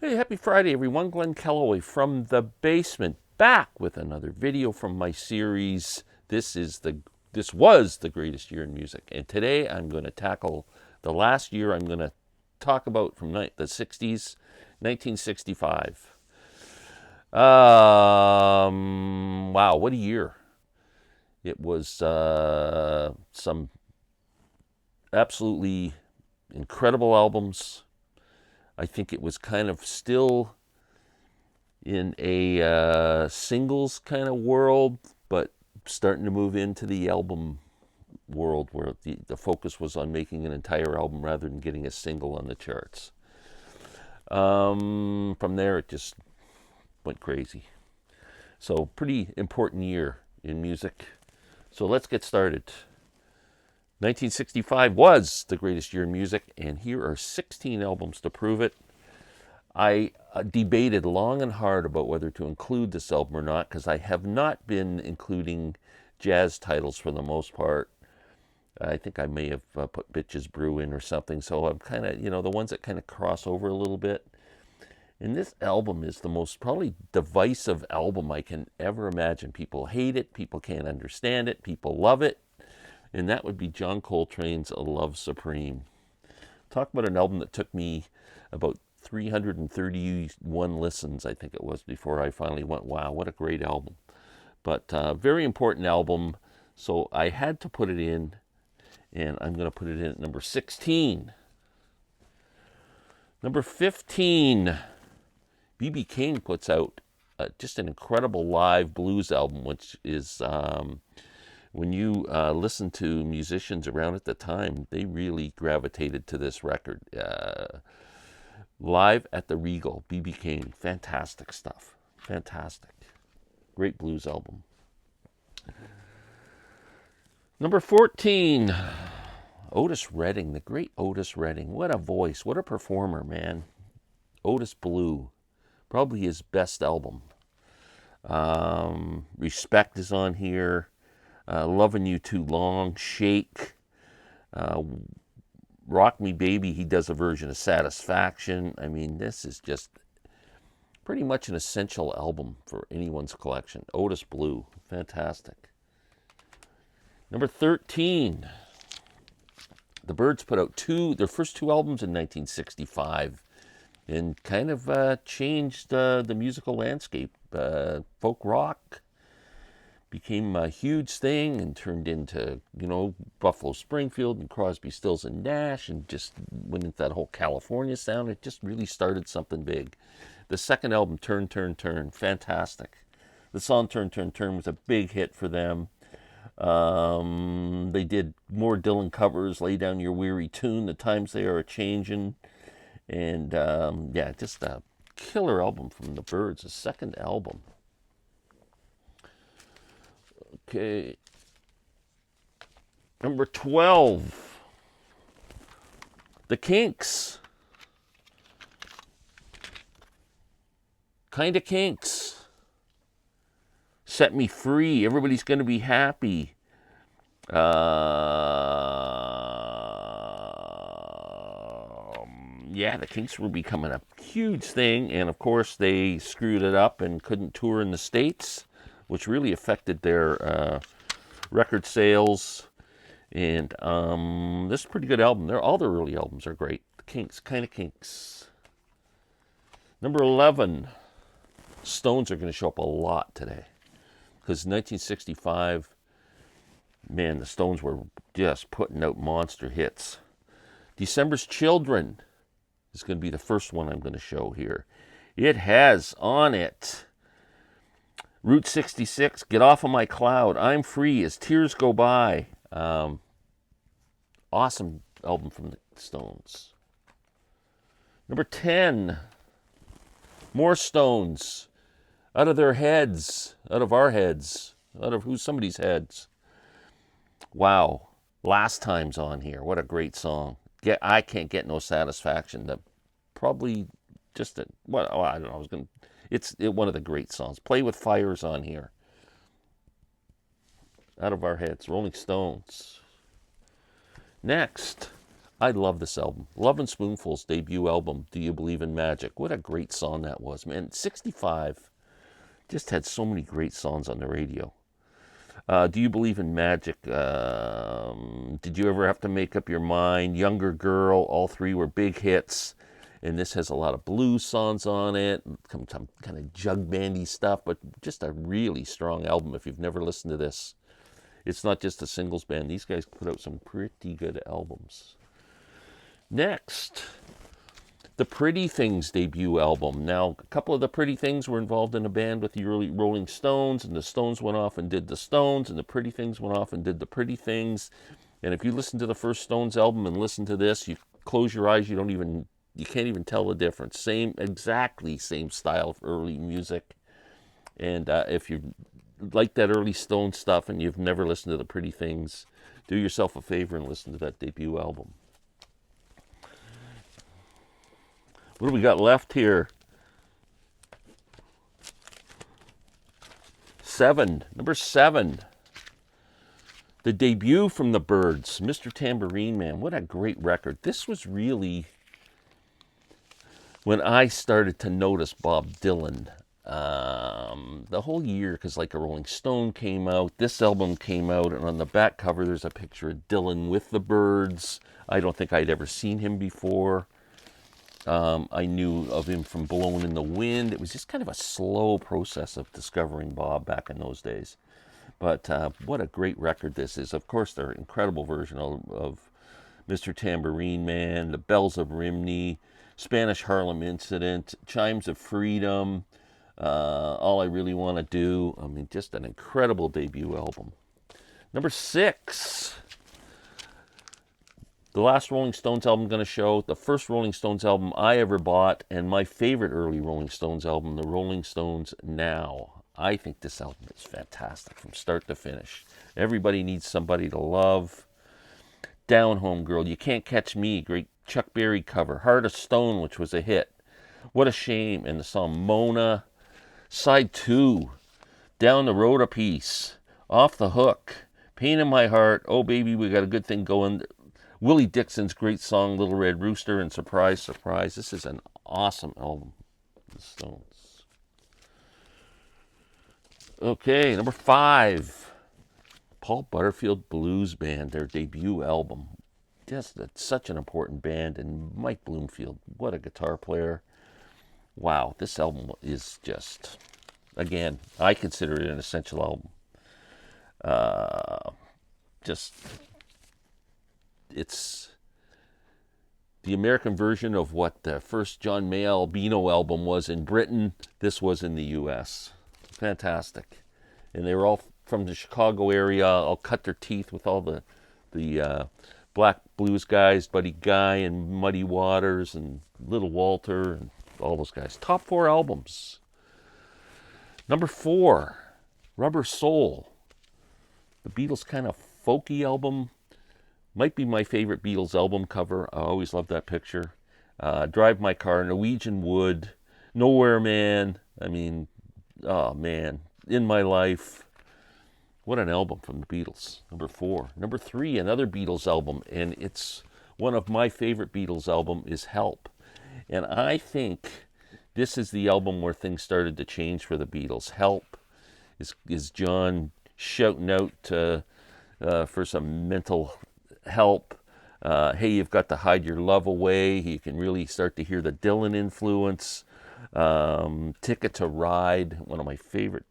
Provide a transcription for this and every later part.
Hey, happy Friday, everyone. Glenn Kellaway from the basement, back with another video from my series. This was the greatest year in music, and today I'm going to tackle the last year. I'm going to talk about from the '60s, 1965. Wow, what a year! It was some absolutely incredible albums. I think it was kind of still in a singles kind of world, but starting to move into the album world where the focus was on making an entire album rather than getting a single on the charts. From there, it just went crazy. So, pretty important year in music. So, let's get started. 1965 was the greatest year in music, and here are 16 albums to prove it. I debated long and hard about whether to include this album or not because I have not been including jazz titles for the most part. I think I may have put Bitches Brew in or something, so I'm kind of, the ones that kind of cross over a little bit. And this album is the most probably divisive album I can ever imagine. People hate it, people can't understand it, people love it, and that would be John Coltrane's Love Supreme. Talk about an album that took me about 331 listens, I think it was, before I finally went, wow, what a great album. But very important album, so I had to put it in, and I'm going to put it in at number 16. Number 15, B.B. King puts out just an incredible live blues album, which is, when you listen to musicians around at the time, they really gravitated to this record. Live at the Regal, B.B. King, fantastic stuff. Fantastic. Great blues album. Number 14, Otis Redding, the great Otis Redding. What a voice, what a performer, man. Otis Blue, probably his best album. Respect is on here. Loving You Too Long, Shake. Rock Me Baby, he does a version of Satisfaction. I mean, this is just pretty much an essential album for anyone's collection. Otis Blue, fantastic. Number 13, the Byrds put out their first two albums in 1965 and kind of changed the musical landscape. Folk rock became a huge thing and turned into, Buffalo Springfield and Crosby, Stills and Nash, and just went into that whole California sound. It just really started something big. The second album, Turn, Turn, Turn, fantastic. The song Turn, Turn, Turn was a big hit for them. They did more Dylan covers, Lay Down Your Weary Tune, The Times They Are A-Changin', and just a killer album from the Byrds, the second album. Okay. Number 12, The Kinks. Kinda Kinks. Set Me Free. Everybody's going to be happy. The Kinks were becoming a huge thing, and of course they screwed it up and couldn't tour in the States, which really affected their record sales. And this is a pretty good album. All their early albums are great. The Kinks, Kinda Kinks. Number 11, Stones are going to show up a lot today. Because 1965, man, the Stones were just putting out monster hits. December's Children is going to be the first one I'm going to show here. It has on it Route 66, Get Off of My Cloud, I'm Free, As Tears Go By. Awesome album from the Stones. Number 10, more Stones. Out of Their Heads, out of our heads, out of somebody's heads. Wow, Last Time's on here. What a great song. I Can't Get No Satisfaction. Probably just I don't know. It's one of the great songs. Play with Fire's on here. Out of Our Heads, Rolling Stones. Next, I love this album. Love and Spoonful's debut album, Do You Believe in Magic? What a great song that was, man. 65 just had so many great songs on the radio. Do You Believe in Magic? Did You Ever Have to Make Up Your Mind? Younger Girl, all three were big hits. And this has a lot of blues songs on it, some kind of jug bandy stuff, but just a really strong album if you've never listened to this. It's not just a singles band. These guys put out some pretty good albums. Next, the Pretty Things debut album. Now, a couple of the Pretty Things were involved in a band with the early Rolling Stones, and the Stones went off and did the Stones, and the Pretty Things went off and did the Pretty Things. And if you listen to the first Stones album and listen to this, you close your eyes, you can't even tell the difference. Exactly same style of early music. And if you like that early Stone stuff and you've never listened to the Pretty Things, do yourself a favor and listen to that debut album. What do we got left here? 7. Number 7. The debut from the Byrds, Mr. Tambourine Man. What a great record. This was really when I started to notice Bob Dylan. The whole year, because like a Rolling Stone came out, this album came out, and on the back cover there's a picture of Dylan with the Byrds. I don't think I'd ever seen him before. I knew of him from Blowin' in the Wind. It was just kind of a slow process of discovering Bob back in those days. But what a great record this is. Of course, their incredible version of Mr. Tambourine Man, The Bells of Rimney, Spanish Harlem Incident, Chimes of Freedom, All I Really Want to Do. I mean, just an incredible debut album. Number 6. The last Rolling Stones album I'm going to show, the first Rolling Stones album I ever bought, and my favorite early Rolling Stones album, the Rolling Stones Now. I think this album is fantastic from start to finish. Everybody Needs Somebody to Love. Down Home Girl, You Can't Catch Me, great Chuck Berry cover. Heart of Stone, which was a hit. What a Shame, and the song Mona. Side 2, Down the Road a Piece. Off the Hook. Pain in My Heart. Oh Baby, We Got a Good Thing Going. Willie Dixon's great song, Little Red Rooster, and Surprise, Surprise. This is an awesome album, the Stones. Okay, number 5. Paul Butterfield Blues Band, their debut album. Just such an important band, and Mike Bloomfield, what a guitar player. Wow, this album is just, again, I consider it an essential album. It's the American version of what the first John Mayall Beano album was in Britain. This was in the U.S. Fantastic. And they were all from the Chicago area, all cut their teeth with all the black blues guys, Buddy Guy and Muddy Waters and Little Walter and all those guys. Top 4 albums. Number 4, Rubber Soul. The Beatles' kind of folky album. Might be my favorite Beatles album cover. I always love that picture. Drive My Car, Norwegian Wood, Nowhere Man. I mean, oh man, In My Life. What an album from the Beatles. Number 4. Number 3, another Beatles album, and it's one of my favorite Beatles album is Help. And I think this is the album where things started to change for the Beatles. Help is John shouting out for some mental help. Hey, you've got to hide your love away. You can really start to hear the Dylan influence. Ticket to Ride, one of my favorite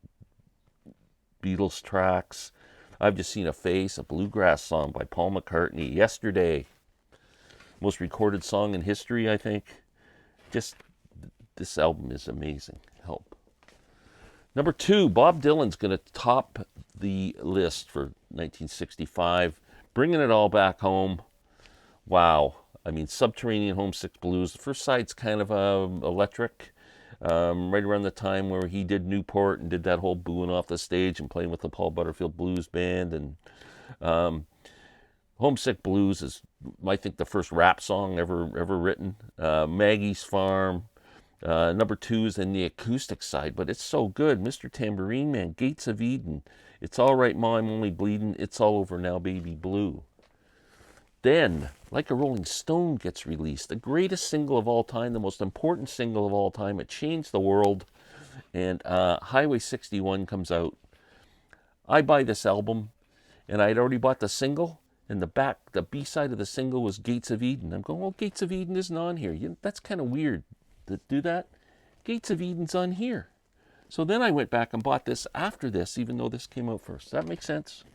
Beatles tracks. I've Just Seen a Face, a bluegrass song by Paul McCartney. Yesterday, most recorded song in history, I think. Just, this album is amazing. Help. Number 2, Bob Dylan's going to top the list for 1965. Bringing It All Back Home. Wow. I mean, Subterranean Homesick Blues. The first side's kind of electric. Right around the time where he did Newport and did that whole booing off the stage and playing with the Paul Butterfield Blues Band. And Homesick Blues is, I think, the first rap song ever written. Maggie's Farm. Number 2 is in the acoustic side, but it's so good. Mr. Tambourine Man, Gates of Eden. It's All Right Ma, I'm Only Bleeding. It's All Over Now, Baby Blue. Then, Like a Rolling Stone gets released, the greatest single of all time, the most important single of all time. It changed the world. And Highway 61 comes out. I buy this album, and I had already bought the single. And the B side of the single was Gates of Eden. I'm going, well, Gates of Eden isn't on here. That's kind of weird to do that. Gates of Eden's on here. So then I went back and bought this after this, even though this came out first. Does that make sense?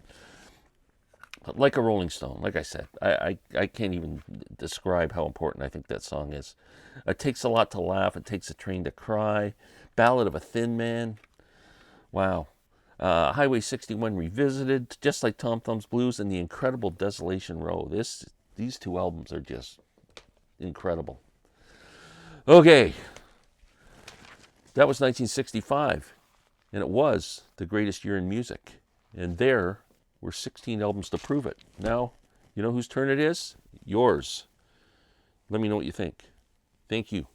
But Like a Rolling Stone, like I said, I can't even describe how important I think that song is. It takes a lot to laugh. It takes a train to cry. Ballad of a Thin Man. Wow. Highway 61 Revisited, just like Tom Thumb's Blues and The Incredible Desolation Row. These two albums are just incredible. Okay, that was 1965, and it was the greatest year in music. And there were 16 albums to prove it. Now, you know whose turn it is? Yours. Let me know what you think. Thank you.